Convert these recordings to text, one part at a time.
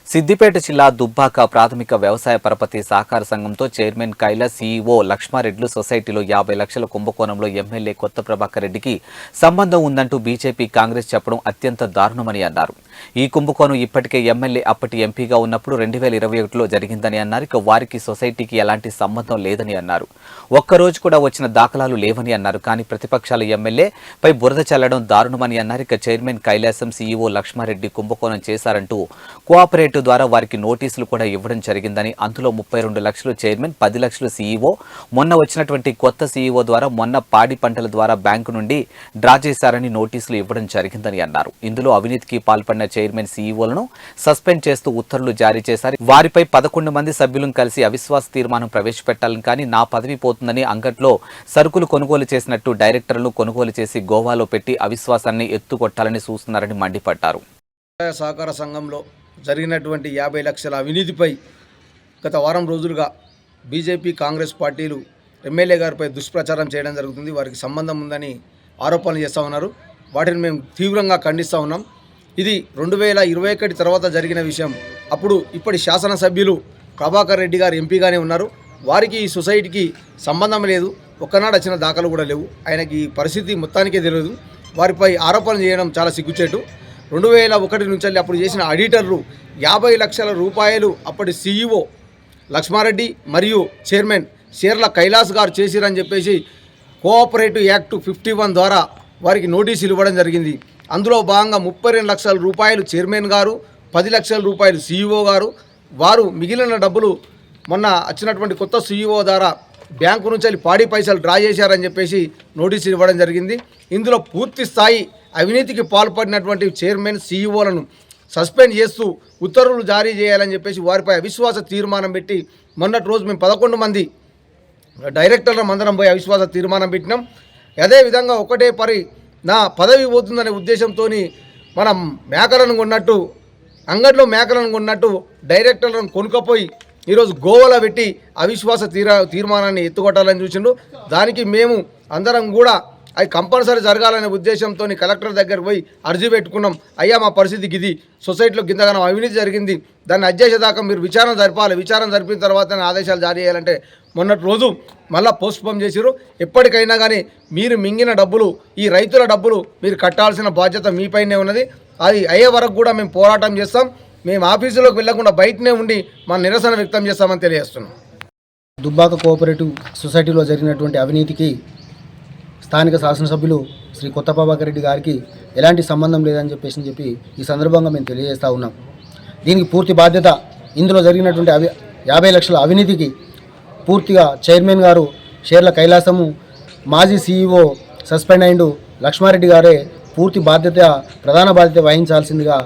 సిద్దిపేట జిల్లా దుబ్బాక ప్రాథమిక వ్యవసాయ పరపతి సహకార సంఘంతో చైర్మన్ కైలాస్ సీఈఓ లక్ష్మారెడ్డి సొసైటీలో 50 లక్షల కుంభకోణంలో ఎమ్మెల్యే కొత్త ప్రభాకర్ రెడ్డికి సంబంధం ఉందంటూ బీజేపీ కాంగ్రెస్ చెప్పడం అత్యంత దారుణమని అన్నారు. ఈ కుంభకోణం ఇప్పటికే ఎమ్మెల్యే అప్పటి ఎంపీగా ఉన్నప్పుడు 2021లో జరిగిందని అన్నారు. ఇక వారికి సొసైటీకి ఎలాంటి సంబంధం లేదని అన్నారు. ఒక్కరోజు కూడా వచ్చిన దాఖలాలు లేవని అన్నారు. కానీ ప్రతిపక్షాల ఎమ్మెల్యే పై బురద చల్లడం దారుణమని అన్నారు. ఇక చైర్మన్ కైలాసం సీఈఓ లక్ష్మారెడ్డి కుంభకోణం చేశారంటూ కోఆపరేటివ్ ద్వారా వారికి నోటీసులు కూడా ఇవ్వడం జరిగిందని, అందులో 32 లక్షలు చైర్మన్, 10 లక్షలు సీఈఓ, మొన్న వచ్చినటువంటి కొత్త సీఈఓ ద్వారా మొన్న పాడి పంటల ద్వారా బ్యాంకు నుండి డ్రా చేశారని నోటీసులు ఇవ్వడం జరిగిందని అన్నారు. ఇందులో అవినీతికి పాల్పడిన చైర్మన్ సీఈఓలను సస్పెండ్ చేస్తూ ఉత్తర్వులు జారీ చేశారు. వారిపై 11 మంది సభ్యులను కలిసి అవిశ్వాస తీర్మానం ప్రవేశపెట్టాలని, కానీ నా పదవి పోతుందని అంగట్లో సరుకులు కొనుగోలు చేసినట్టు డైరెక్టర్లను కొనుగోలు చేసి గోవాలో పెట్టి అవిశ్వాసాన్ని ఎత్తుకొట్టాలని చూస్తున్నారని మండిపడ్డారు. సహకార సంఘంలో జరిగినటువంటి 50 లక్షల అవినీతిపై గత వారం రోజులుగా బీజేపీ కాంగ్రెస్ పార్టీలు ఎమ్మెల్యే గారిపై దుష్ప్రచారం చేయడం జరుగుతుంది. వారికి సంబంధం ఉందని ఆరోపణలు చేస్తూ ఉన్నారు. వాటిని మేము తీవ్రంగా ఖండిస్తూ ఉన్నాం. ఇది 2021 తర్వాత జరిగిన విషయం. అప్పుడు ఇప్పటి శాసనసభ్యులు ప్రభాకర్ రెడ్డి గారు ఎంపీగానే ఉన్నారు. వారికి ఈ సొసైటీకి సంబంధం లేదు, ఒక్కనాడు వచ్చిన దాఖలు కూడా లేవు. ఆయనకి ఈ పరిస్థితి మొత్తానికే తెలియదు. వారిపై ఆరోపణలు చేయడం చాలా సిగ్గుచేటు. 2001 నుంచి అప్పుడు చేసిన ఆడిటర్లు 50 లక్షల రూపాయలు అప్పటి సీఈఓ లక్ష్మారెడ్డి మరియు చైర్మన్ షేర్ల కైలాస్ గారు చేసిరని చెప్పేసి కోఆపరేటివ్ యాక్ట్ 51 ద్వారా వారికి నోటీసులు ఇవ్వడం జరిగింది. అందులో భాగంగా 32 లక్షల రూపాయలు చైర్మన్ గారు, 10 లక్షల రూపాయలు సీఈఓ గారు, వారు మిగిలిన డబ్బులు మొన్న వచ్చినటువంటి కొత్త సీఈఓ ద్వారా బ్యాంకు నుంచి పాడి పైసలు డ్రా చేశారని చెప్పేసి నోటీసులు ఇవ్వడం జరిగింది. ఇందులో పూర్తి స్థాయి అవినీతికి పాల్పడినటువంటి చైర్మన్ సీఈఓలను సస్పెండ్ చేస్తూ ఉత్తర్వులు జారీ చేయాలని చెప్పేసి వారిపై అవిశ్వాస తీర్మానం పెట్టి మొన్నటి రోజు మేము 11 మంది డైరెక్టర్ల మందరం పోయి అవిశ్వాస తీర్మానం పెట్టినాం. అదేవిధంగా ఒకటే నా పదవి పోతుందనే ఉద్దేశంతో మనం మేకలను కొన్నట్టు, అంగట్లో మేకలను కొన్నట్టు డైరెక్టర్లను కొనుక్కపోయి ఈరోజు గోవాలో పెట్టి అవిశ్వాస తీర్మానాన్ని ఎత్తుకొట్టాలని చూసిండు. దానికి మేము అందరం కూడా అది కంపల్సరీ జరగాలనే ఉద్దేశంతో కలెక్టర్ దగ్గరికి పోయి అర్జీ పెట్టుకున్నాం. అయ్యా, మా పరిస్థితికి ఇది, సొసైటీలో గింతగానం అవినీతి జరిగింది, దాన్ని అధ్యక్షదాకా మీరు విచారణ జరపాలి, విచారణ జరిపిన తర్వాత ఆదేశాలు జారీ చేయాలంటే మొన్నటి రోజు మళ్ళీ పోస్ట్పోన్ చేసిరు. ఎప్పటికైనా కానీ మీరు మింగిన డబ్బులు, ఈ రైతుల డబ్బులు మీరు కట్టాల్సిన బాధ్యత మీపైనే ఉన్నది. అది అయ్యే వరకు కూడా మేము పోరాటం చేస్తాం. మేము ఆఫీసులోకి వెళ్లకుండా బయటనే ఉండి మా నిరసన వ్యక్తం చేస్తామని తెలియజేస్తున్నాం. దుబ్బాక కోఆపరేటివ్ సొసైటీలో జరిగినటువంటి అవినీతికి స్థానిక శాసనసభ్యులు శ్రీ కొత్త ప్రభాకర్ రెడ్డి గారికి ఎలాంటి సంబంధం లేదని చెప్పి ఈ సందర్భంగా మేము తెలియజేస్తూ ఉన్నాం. దీనికి పూర్తి బాధ్యత, ఇందులో జరిగినటువంటి 50 లక్షల అవినీతికి పూర్తిగా చైర్మన్ గారు షేర్ల కైలాసము, మాజీ సీఈఓ సస్పెండ్ అయిండు లక్ష్మారెడ్డి గారే పూర్తి బాధ్యత, ప్రధాన బాధ్యత వహించాల్సిందిగా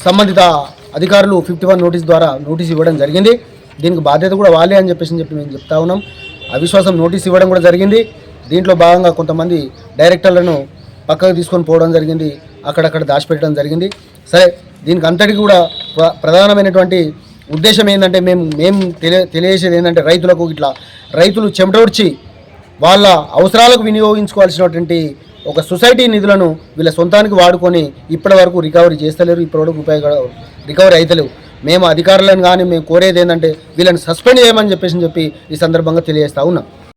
సంబంధిత అధికారులు 51 నోటీస్ ద్వారా నోటీస్ ఇవ్వడం జరిగింది. దీనికి బాధ్యత కూడా వాళ్ళే అని చెప్పి మేము చెప్తా ఉన్నాం. అవిశ్వాసం నోటీస్ ఇవ్వడం కూడా జరిగింది. దీంట్లో భాగంగా కొంతమంది డైరెక్టర్లను పక్కకు తీసుకొని పోవడం జరిగింది, అక్కడక్కడ దాచిపెట్టడం జరిగింది. సరే, దీనికి అంతటికి కూడా ప్రధానమైనటువంటి ఉద్దేశం ఏంటంటే మేము తెలియజేసేది ఏంటంటే రైతులు చెమటోడ్చి వాళ్ళ అవసరాలకు వినియోగించుకోవాల్సినటువంటి ఒక సొసైటీ నిధులను వీళ్ళ సొంతానికి వాడుకొని ఇప్పటి వరకు రికవరీ చేస్తలేరు, ఇప్పటివరకు రికవరీ అవుతలేవు. మేము అధికారులను కానీ మేము కోరేది ఏంటంటే వీళ్ళని సస్పెండ్ చేయమని చెప్పి ఈ సందర్భంగా తెలియజేస్తూ ఉన్నాం.